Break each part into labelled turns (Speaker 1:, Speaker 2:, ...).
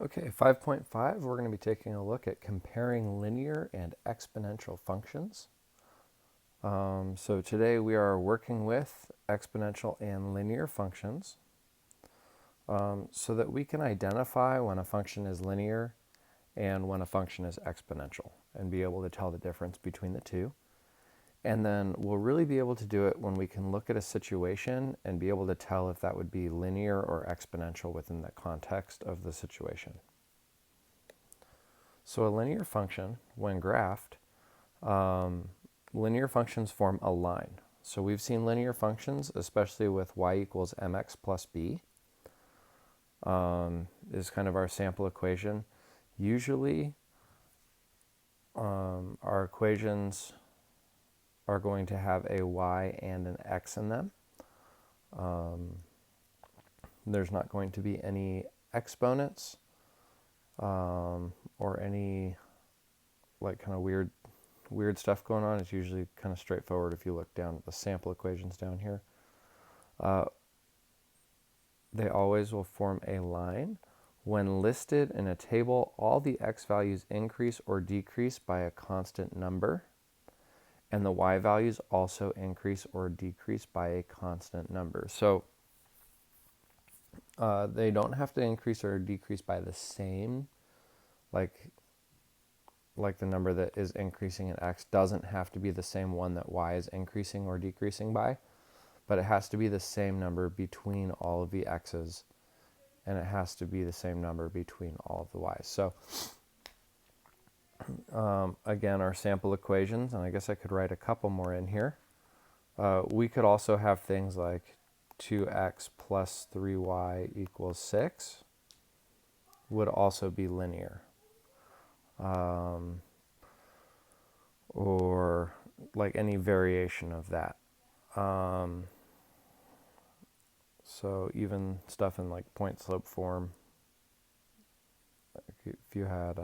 Speaker 1: Okay, 5.5, we're going to be taking a look at comparing linear and exponential functions. So today we are working with exponential and linear functions so that we can identify when a function is linear and when a function is exponential and be able to tell the difference between the two. And then we'll really be able to do it when we can look at a situation and be able to tell if that would be linear or exponential within the context of the situation. So a linear function, when graphed, linear functions form a line. So we've seen linear functions, especially with y equals mx plus b, is kind of our sample equation. Usually, our equations are going to have a y and an x in them. There's not going to be any exponents or any like kind of weird stuff going on. It's usually kind of straightforward if you look down at the sample equations down here. They always will form a line. When listed in a table, all the x values increase or decrease by a constant number, and the y values also increase or decrease by a constant number. So they don't have to increase or decrease by the same, like the number that is increasing in x doesn't have to be the same one that y is increasing or decreasing by, but it has to be the same number between all of the x's, and it has to be the same number between all of the y's. So again, our sample equations, and I guess I could write a couple more in here. We could also have things like 2x plus 3y equals 6 would also be linear. Or like any variation of that. So even stuff in like point slope form, if you had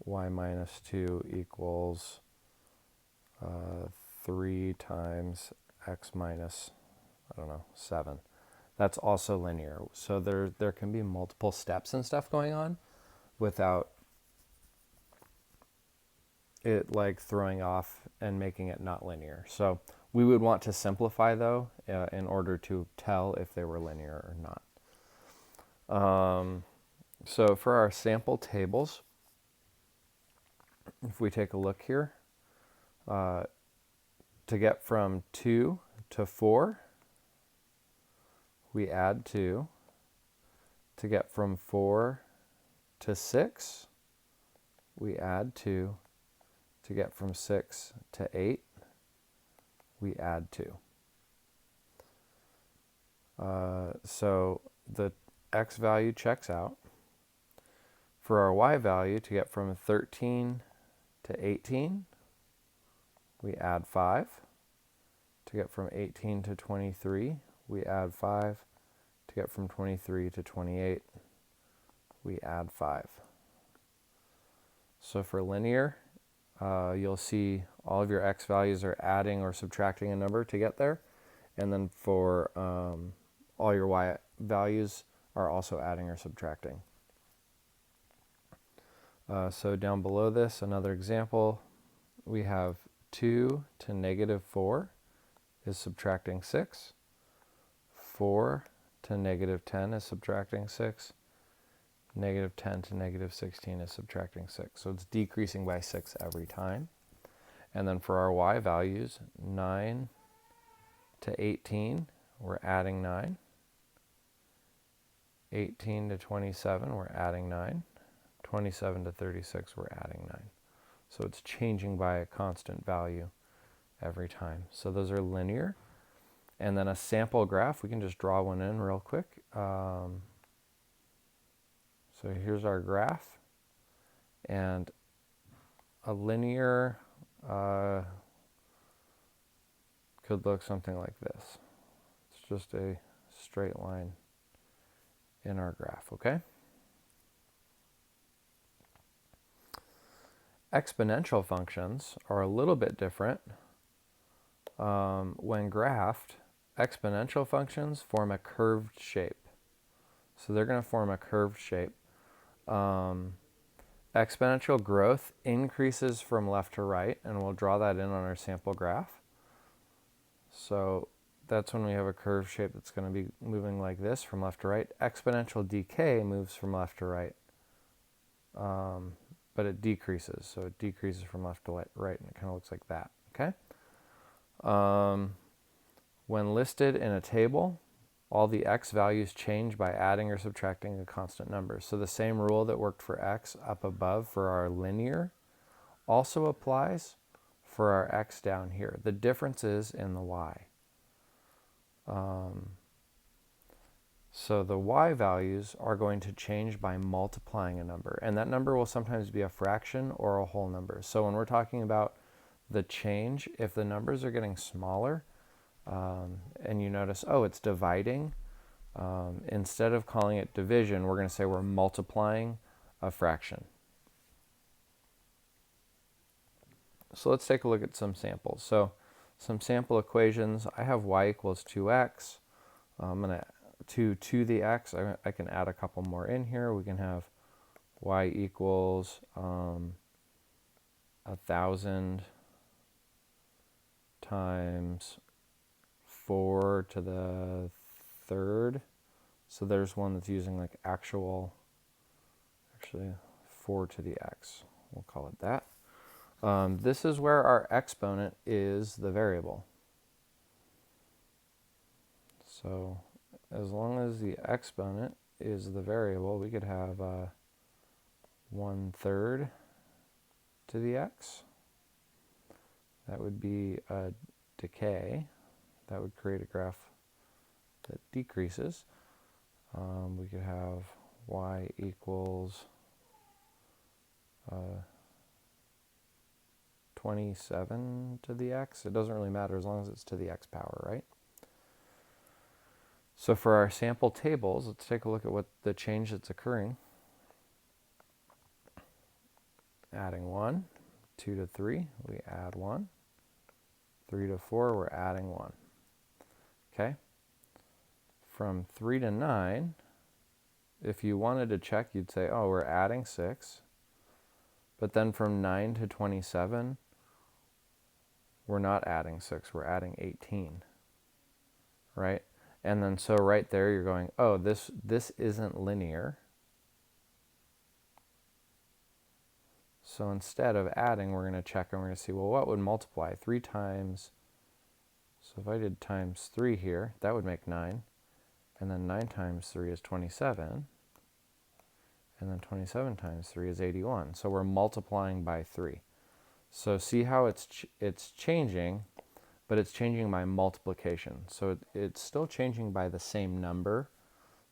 Speaker 1: y minus 2 equals 3 times x minus, 7. That's also linear. So there can be multiple steps and stuff going on without it like throwing off and making it not linear. So we would want to simplify though in order to tell if they were linear or not. So for our sample tables, if we take a look here, to get from 2 to 4, we add 2. To get from 4 to 6, we add 2. To get from 6 to 8, we add 2. So the x value checks out. For our y value, to get from 13 to 18, we add 5. To get from 18 to 23, we add 5. To get from 23 to 28, we add 5. So for linear, you'll see all of your x values are adding or subtracting a number to get there. And then for all your y values are also adding or subtracting. So down below this, another example, we have 2 to negative 4 is subtracting 6. 4 to negative 10 is subtracting 6. Negative 10 to negative 16 is subtracting 6. So it's decreasing by 6 every time. And then for our y values, 9 to 18, we're adding 9. 18 to 27, we're adding 9. 27 to 36, we're adding 9. So it's changing by a constant value every time. So those are linear. And then a sample graph, we can just draw one in real quick. So here's our graph. And a linear could look something like this. It's just a straight line in our graph, okay? Exponential functions are a little bit different. When graphed, exponential functions form a curved shape. So they're going to form a curved shape. Exponential growth increases from left to right, and we'll draw that in on our sample graph. So that's when we have a curved shape that's going to be moving like this from left to right. Exponential decay moves from left to right, but it decreases. So it decreases from left to right, and it kind of looks like that. Okay. When listed in a table, all the x values change by adding or subtracting a constant number. So the same rule that worked for x up above for our linear also applies for our x down here. The difference is in the y. So the y values are going to change by multiplying a number, and that number will sometimes be a fraction or a whole number. So when we're talking about the change, if the numbers are getting smaller, and you notice, oh, it's dividing, instead of calling it division, we're going to say we're multiplying a fraction. So let's take a look at some samples. So some sample equations. I have y equals 2x. I'm going to 2 to the x. I can add a couple more in here. We can have y equals 1,000 times 4 to the third. So there's one that's using like actually 4 to the x. We'll call it that. This is where our exponent is the variable. So as long as the exponent is the variable, we could have 1/3 to the x. That would be a decay. That would create a graph that decreases. We could have y equals 27 to the x. It doesn't really matter as long as it's to the x power, right? So for our sample tables, let's take a look at what the change that's occurring. Adding 1, 2 to 3, we add 1. 3 to 4, we're adding 1. Okay? From 3 to 9, if you wanted to check, you'd say, oh, we're adding 6. But then from 9 to 27, we're not adding 6, we're adding 18. Right? And then so right there you're going, oh, this isn't linear. So instead of adding, we're going to check and we're going to see, well, what would multiply? 3 times, so if I did times 3 here, that would make 9. And then 9 times 3 is 27. And then 27 times 3 is 81. So we're multiplying by 3. So see how it's changing, but it's changing by multiplication. So it's still changing by the same number.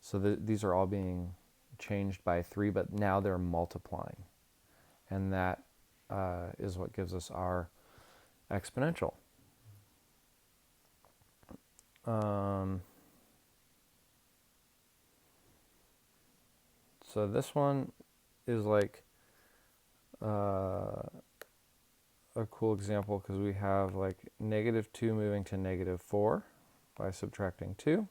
Speaker 1: So these are all being changed by 3, but now they're multiplying. And that is what gives us our exponential. So this one is like a cool example because we have like -2 moving to -4 by subtracting 2,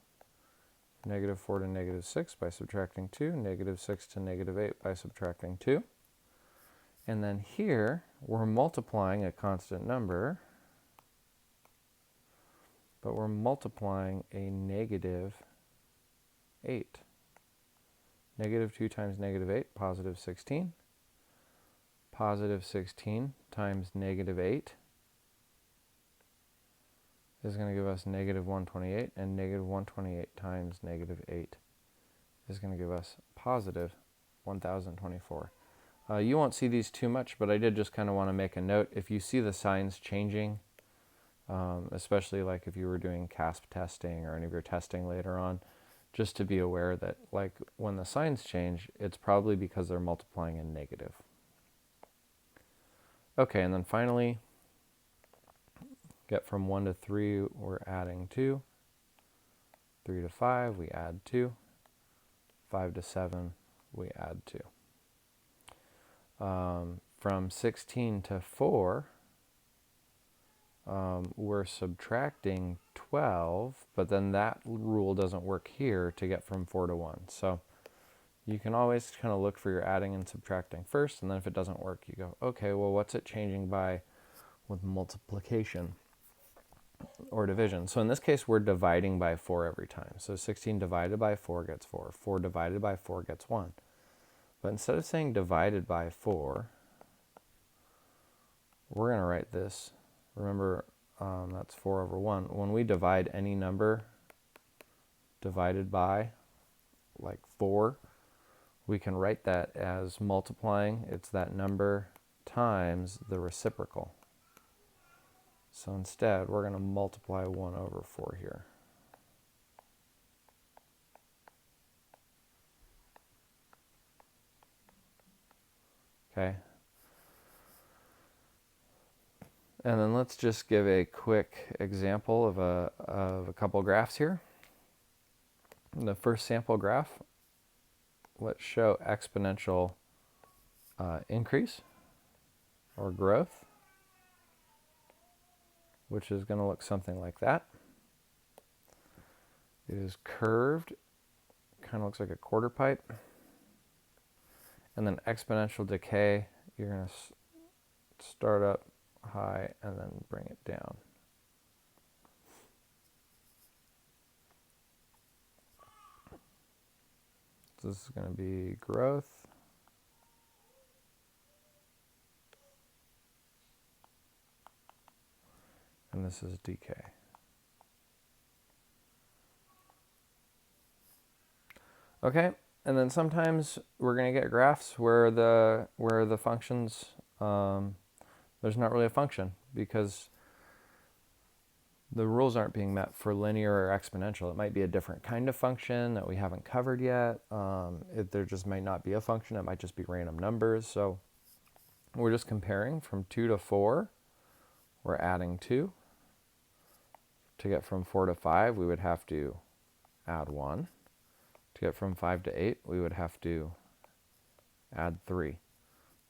Speaker 1: -4 to -6 by subtracting 2, -6 to -8 by subtracting 2. And then here, we're multiplying a constant number, but we're multiplying a -8. -2 times -8, positive 16. Positive 16 times -8 is going to give us -128, and -128 times -8 is going to give us positive 1,024. You won't see these too much, but I did just kind of want to make a note. If you see the signs changing, especially like if you were doing CASP testing or any of your testing later on, just to be aware that like when the signs change, it's probably because they're multiplying in negative. Okay, and then finally, get from 1 to 3, we're adding 2. 3 to 5, we add 2. 5 to 7, we add 2. From 16 to 4, we're subtracting 12, but then that rule doesn't work here to get from 4 to 1. So you can always kind of look for your adding and subtracting first, and then if it doesn't work, you go, okay, well, what's it changing by with multiplication or division? So in this case, we're dividing by 4 every time. So 16 divided by 4 gets 4. 4 divided by 4 gets 1. But instead of saying divided by 4, we're going to write this. Remember, that's 4 over 1. When we divide any number divided by, like 4, we can write that as multiplying. It's that number times the reciprocal. So instead, we're going to multiply 1 over 4 here. Okay. And then let's just give a quick example of a couple graphs here. In the first sample graph, let's show exponential increase or growth, which is going to look something like that. It is curved, kind of looks like a quarter pipe. And then exponential decay, you're going to start up high and then bring it down. So this is going to be growth. And this is decay. Okay, and then sometimes we're going to get graphs where the functions, there's not really a function because the rules aren't being met for linear or exponential. It might be a different kind of function that we haven't covered yet. There just might not be a function. It might just be random numbers. So we're just comparing from 2 to 4. We're adding 2. To get from 4 to 5, we would have to add 1. To get from 5 to 8, we would have to add 3.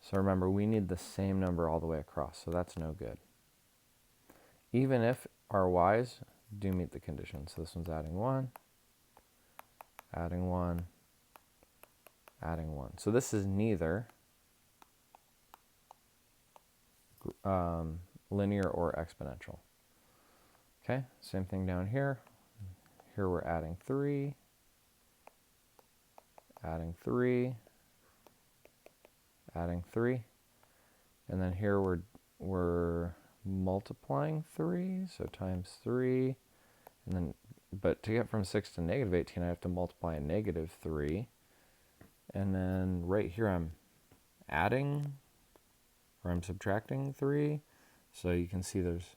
Speaker 1: So remember, we need the same number all the way across, so that's no good. Even if our y's do meet the condition. So this one's adding 1, adding 1, adding 1. So this is neither linear or exponential. Okay, same thing down here. Here we're adding 3, adding 3, adding 3, and then here we're multiplying 3, so times 3, and then, but to get from 6 to negative 18, I have to multiply a negative 3, and then right here I'm adding, or I'm subtracting 3, so you can see there's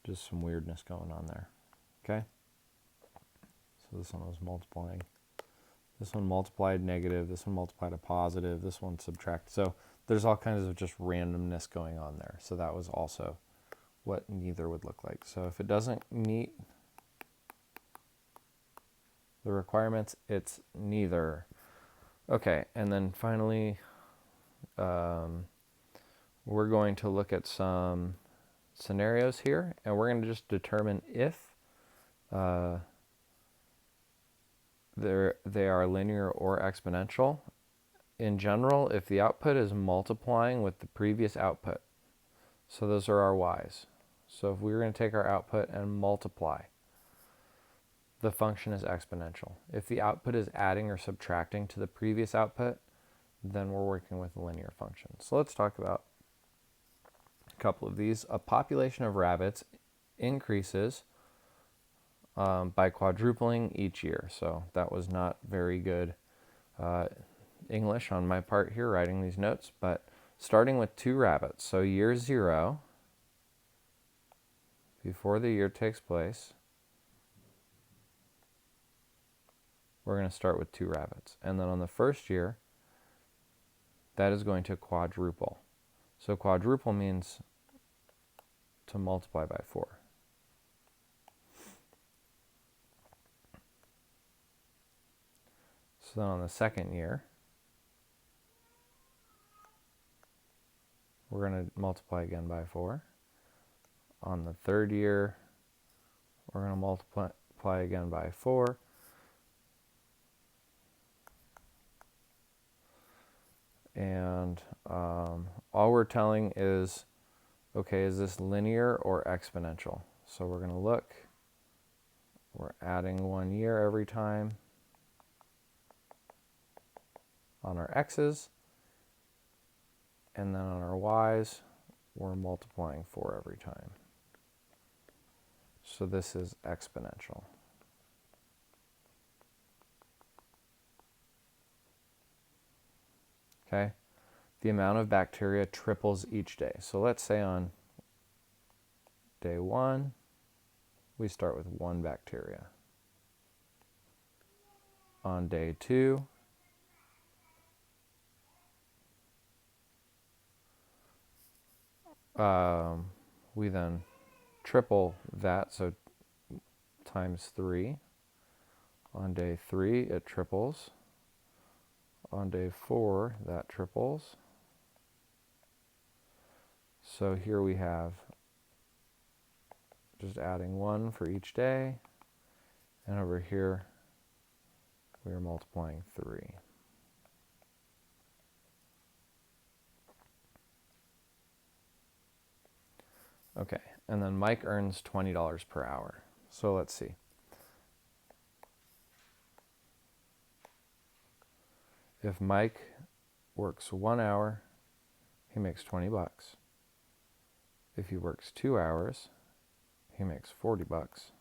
Speaker 1: just some weirdness going on there, okay? So this one was multiplying. This one multiplied negative, this one multiplied a positive, this one subtracted. So there's all kinds of just randomness going on there. So that was also what neither would look like. So if it doesn't meet the requirements, it's neither. Okay, and then finally, we're going to look at some scenarios here, and we're going to just determine if they are linear or exponential. In general, if the output is multiplying with the previous output, so those are our y's. So if we were going to take our output and multiply, the function is exponential. If the output is adding or subtracting to the previous output, then we're working with a linear function. So let's talk about a couple of these. A population of rabbits increases by quadrupling each year. So that was not very good English on my part here writing these notes, but starting with 2 rabbits. So year 0, before the year takes place, we're going to start with 2 rabbits. And then on the first year, that is going to quadruple. So quadruple means to multiply by 4. So then on the second year, we're going to multiply again by 4. On the third year, we're going to multiply again by 4. And all we're telling is, okay, is this linear or exponential? So we're going to look. We're adding 1 year every time on our x's. And then on our y's, we're multiplying 4 every time. So this is exponential. Okay? The amount of bacteria triples each day. So let's say on day 1, we start with 1 bacteria. On day 2, we then triple that, so times 3. On day 3, it triples. On day 4, that triples. So here we have just adding 1 for each day. And over here, we are multiplying 3. Okay, and then Mike earns $20 per hour. So let's see. If Mike works 1 hour, he makes 20 bucks. If he works 2 hours, he makes 40 bucks.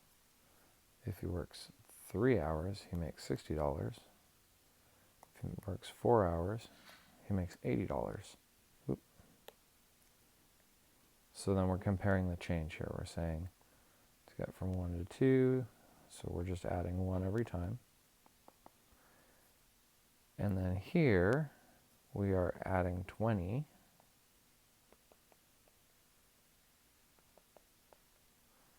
Speaker 1: If he works 3 hours, he makes $60. If he works 4 hours, he makes $80. Oop. So then we're comparing the change here. We're saying to get from 1 to 2, so we're just adding 1 every time. And then here, we are adding 20.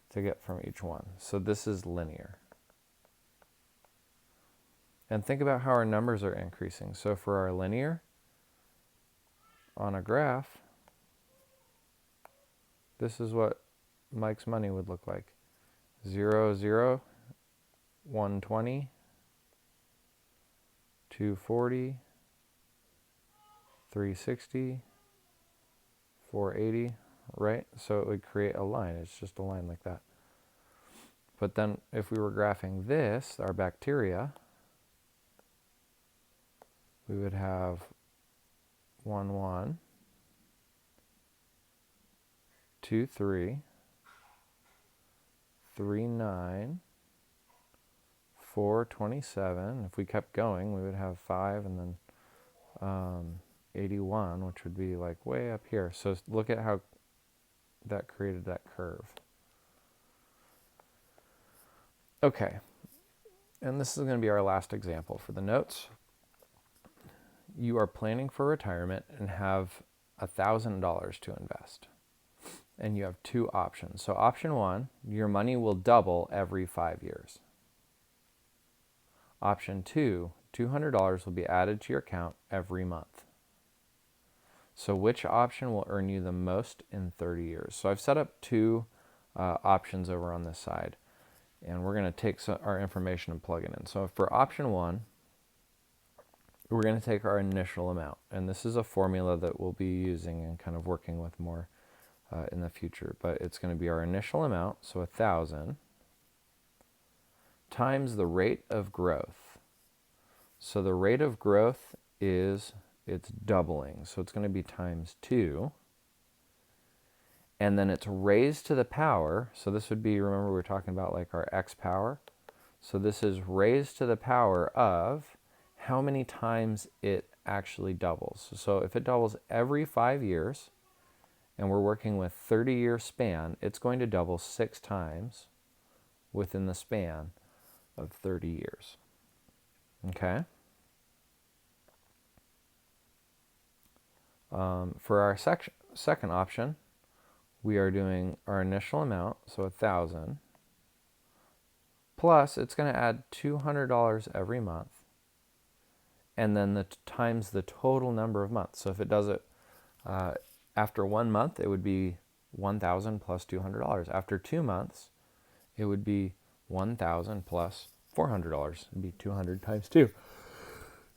Speaker 1: To get from each one. So this is linear. And think about how our numbers are increasing. So for our linear, on a graph, this is what Mike's money would look like. 0, 0, 120, 240, 360, 480, right? So it would create a line. It's just a line like that. But then if we were graphing this, our bacteria, we would have 1, 1, 2, 3, 3, 9, 4, 27. If we kept going, we would have 5 and then 81, which would be like way up here. So look at how that created that curve. Okay, and this is going to be our last example for the notes. You are planning for retirement and have $1,000 to invest. And you have 2 options. So option 1, your money will double every 5 years. Option 2, $200 will be added to your account every month. So which option will earn you the most in 30 years? So I've set up 2 options over on this side. And we're going to take our information and plug it in. So for option 1, we're going to take our initial amount. And this is a formula that we'll be using and kind of working with more in the future. But it's going to be our initial amount, so 1,000, times the rate of growth. So the rate of growth is, it's doubling. So it's going to be times 2. And then it's raised to the power. So this would be, remember we were talking about like our x power. So this is raised to the power of how many times it actually doubles. So if it doubles every 5 years, and we're working with 30-year span, it's going to double 6 times within the span of 30 years. Okay? For our second option, we are doing our initial amount, so 1,000, plus it's going to add $200 every month, and then times the total number of months. So if it does it After 1 month, it would be $1,000 plus $200. After 2 months, it would be $1,000 plus $400. It'd be 200 times 2.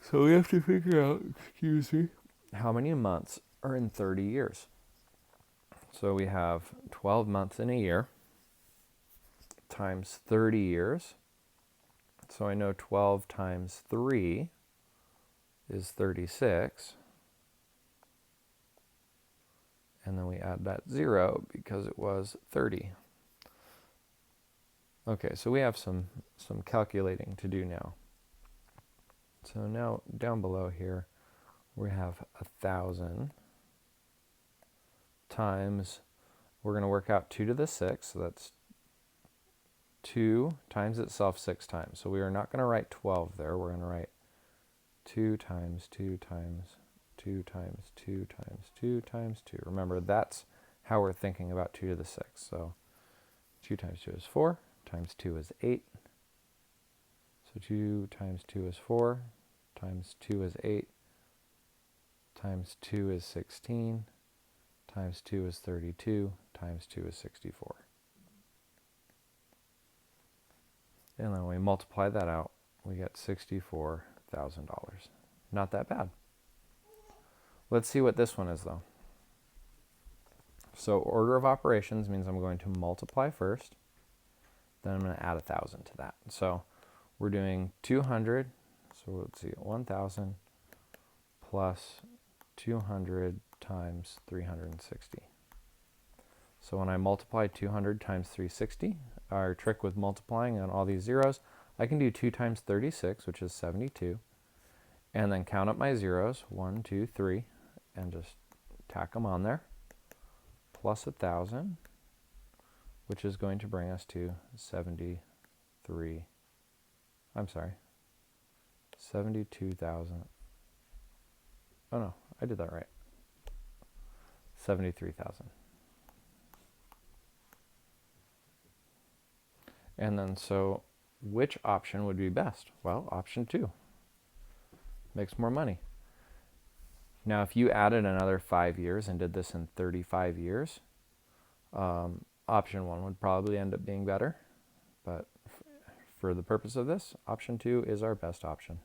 Speaker 1: So we have to figure out, excuse me, how many months are in 30 years. So we have 12 months in a year times 30 years. So I know 12 times 3 is 36. And then we add that 0 because it was 30. Okay, so we have some calculating to do now. So now down below here, we have 1,000 times, we're going to work out 2 to the 6, so that's 2 times itself 6 times. So we are not going to write 12 there, we're going to write 2 times 2 times 2 times 2 times 2 times 2. Remember, that's how we're thinking about 2 to the 6. So 2 times 2 is 4, times 2 is 8. So 2 times 2 is 4, times 2 is 8, times 2 is 16, times 2 is 32, times 2 is 64. And then we multiply that out, we get $64,000. Not that bad. Let's see what this one is though. So order of operations means I'm going to multiply first, then I'm going to add 1,000 to that. So we're doing 200, so let's see, 1,000 plus 200 times 360. So when I multiply 200 times 360, our trick with multiplying on all these zeros, I can do 2 times 36, which is 72, and then count up my zeros, 1, 2, 3, and just tack them on there, plus 1,000, which is going to bring us to 72,000. Oh no, I did that right. 73,000. And then so which option would be best? Well, option 2 makes more money. Now, if you added another 5 years and did this in 35 years, option 1 would probably end up being better. But for the purpose of this, option 2 is our best option.